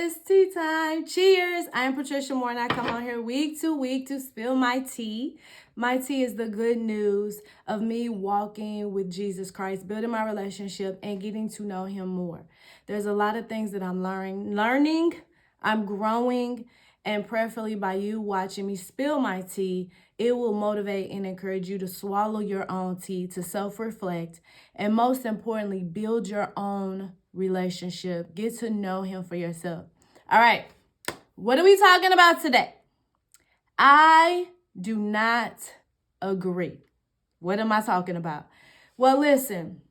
It's tea time. Cheers. I'm Patricia Moore and I come on here week to week to spill my tea. My tea is the good news of me walking with Jesus Christ, building my relationship and getting to know him more. There's a lot of things that I'm learning, I'm growing, and prayerfully by you watching me spill my tea, it will motivate and encourage you to swallow your own tea, to self-reflect, and most importantly, build your own relationship. Get to know him for yourself. All right, what are we talking about today? I do not agree. What am I talking about? Well, listen,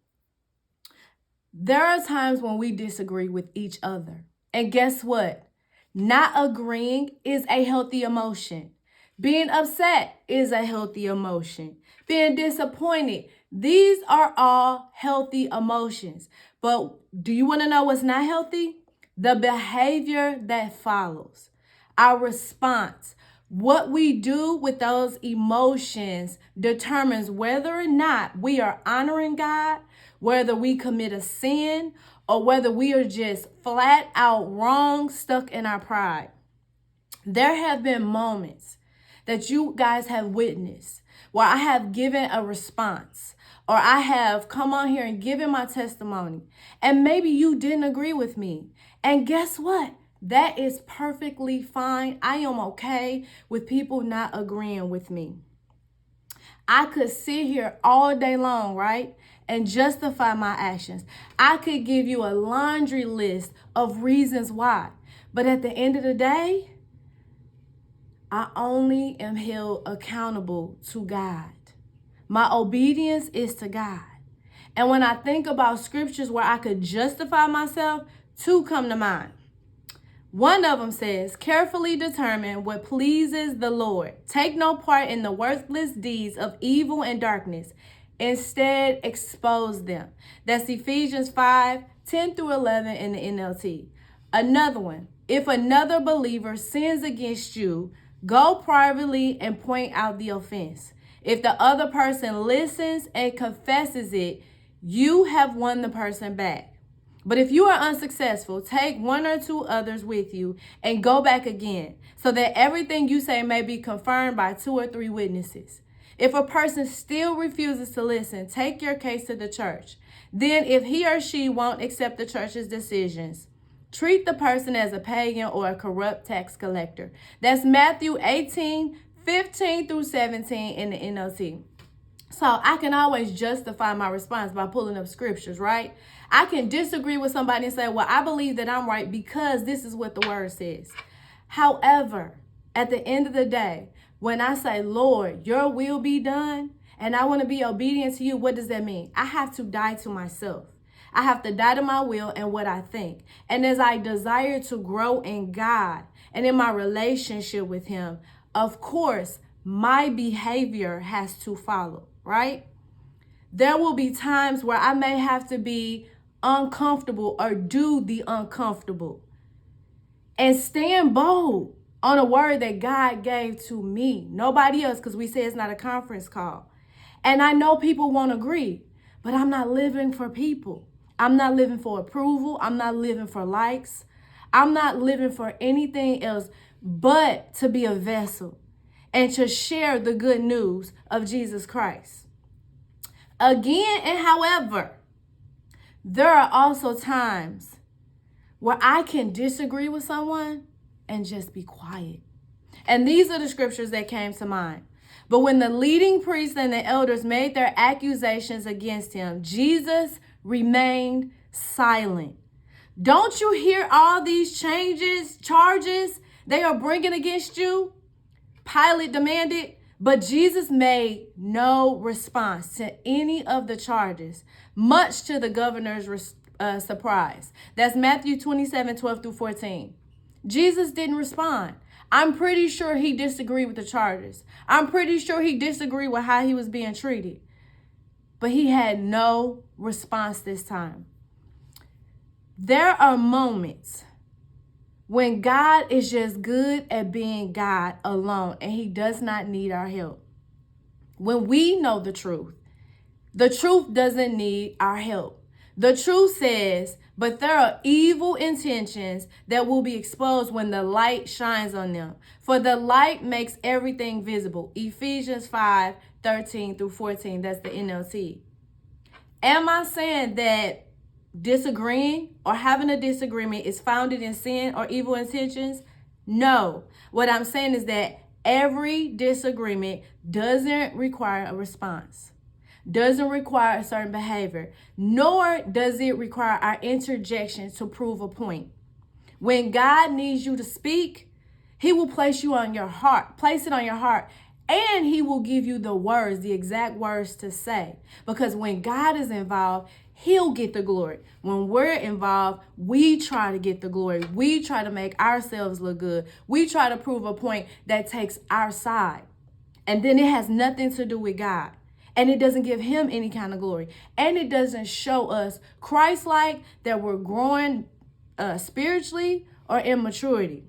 there are times when we disagree with each other. And guess what? Not agreeing is a healthy emotion. Being upset is a healthy emotion. Being disappointed, these are all healthy emotions. But do you want to know what's not healthy? The behavior that follows, our response. What we do with those emotions determines whether or not we are honoring God, whether we commit a sin, or whether we are just flat out wrong, stuck in our pride. There have been moments that you guys have witnessed where I have given a response, or I have come on here and given my testimony, and maybe you didn't agree with me. And guess what? That is perfectly fine. I am okay with people not agreeing with me. I could sit here all day long, right, and justify my actions. I could give you a laundry list of reasons why. But at the end of the day, I only am held accountable to God. My obedience is to God. And when I think about scriptures where I could justify myself, two come to mind. One of them says, carefully determine what pleases the Lord. Take no part in the worthless deeds of evil and darkness. Instead, expose them. That's Ephesians 5:10-11 in the NLT. Another one, if another believer sins against you, go privately and point out the offense. If the other person listens and confesses it, you have won the person back. But if you are unsuccessful, take one or two others with you and go back again, so that everything you say may be confirmed by 2 or 3 witnesses. If a person still refuses to listen, take your case to the church. Then if he or she won't accept the church's decisions, treat the person as a pagan or a corrupt tax collector. That's Matthew 18:15-17 in the NLT. So I can always justify my response by pulling up scriptures, right? I can disagree with somebody and say, well, I believe that I'm right because this is what the word says. However, at the end of the day, when I say, Lord, your will be done, and I want to be obedient to you, what does that mean? I have to die to myself. I have to die to my will and what I think. And as I desire to grow in God and in my relationship with him, of course, my behavior has to follow, right? There will be times where I may have to be uncomfortable or do the uncomfortable and stand bold on a word that God gave to me, nobody else, because we say it's not a conference call. And I know people won't agree, but I'm not living for people. I'm not living for approval. I'm not living for likes. I'm not living for anything else but to be a vessel and to share the good news of Jesus Christ. Again, and however, there are also times where I can disagree with someone and just be quiet. And these are the scriptures that came to mind. But when the leading priests and the elders made their accusations against him, Jesus remained silent. Don't you hear all these charges they are bringing against you? Pilate demanded, but Jesus made no response to any of the charges, much to the governor's surprise. That's Matthew 27:12-14. Jesus didn't respond. I'm pretty sure he disagreed with the charges. I'm pretty sure he disagreed with how he was being treated. But he had no response this time. There are moments when God is just good at being God alone and he does not need our help. When we know the truth doesn't need our help. The truth says, but there are evil intentions that will be exposed when the light shines on them. For the light makes everything visible. Ephesians 5:13-14. That's the NLT. Am I saying that disagreeing or having a disagreement is founded in sin or evil intentions? No. What I'm saying is that every disagreement doesn't require a response, doesn't require a certain behavior, nor does it require our interjection to prove a point. When God needs you to speak, he will place it on your heart, and he will give you the words, the exact words to say. Because when God is involved, he'll get the glory. When we're involved, we try to get the glory. We try to make ourselves look good. We try to prove a point that takes our side. And then it has nothing to do with God. And it doesn't give him any kind of glory. And it doesn't show us Christ-like, that we're growing spiritually or in maturity.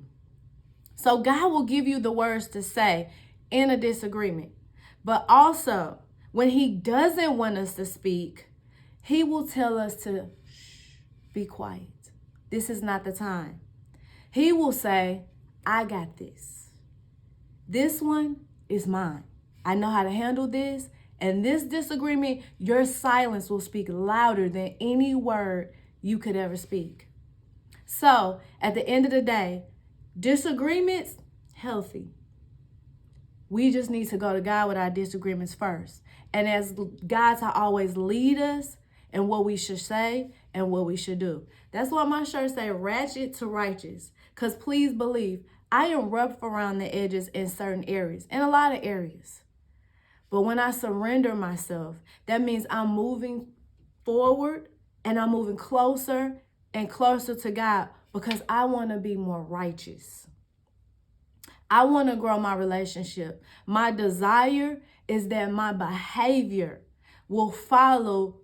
So God will give you the words to say in a disagreement. But also, when he doesn't want us to speak, he will tell us to be quiet. This is not the time. He will say, I got this. This one is mine. I know how to handle this. And this disagreement, your silence will speak louder than any word you could ever speak. So at the end of the day, disagreements, healthy. We just need to go to God with our disagreements first. And as God to always lead us in what we should say and what we should do. That's why my shirt say ratchet to righteous. Because please believe, I am rough around the edges in certain areas, in a lot of areas. But when I surrender myself, that means I'm moving forward and I'm moving closer and closer to God because I want to be more righteous. I want to grow my relationship. My desire is that my behavior will follow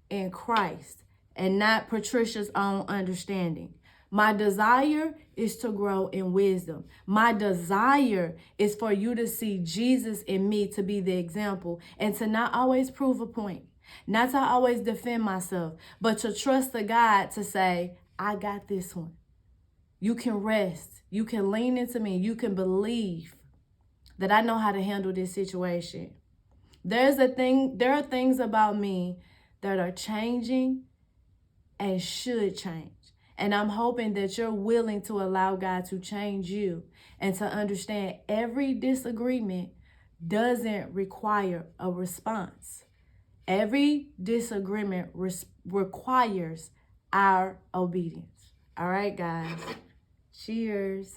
in Christ and not Patricia's own understanding. My desire is to grow in wisdom. My desire is for you to see Jesus in me, to be the example, and to not always prove a point, not to always defend myself, but to trust the God to say, I got this one. You can rest. You can lean into me. You can believe that I know how to handle this situation. There are things about me that are changing and should change. And I'm hoping that you're willing to allow God to change you and to understand every disagreement doesn't require a response. Every disagreement requires our obedience. All right, guys. Cheers.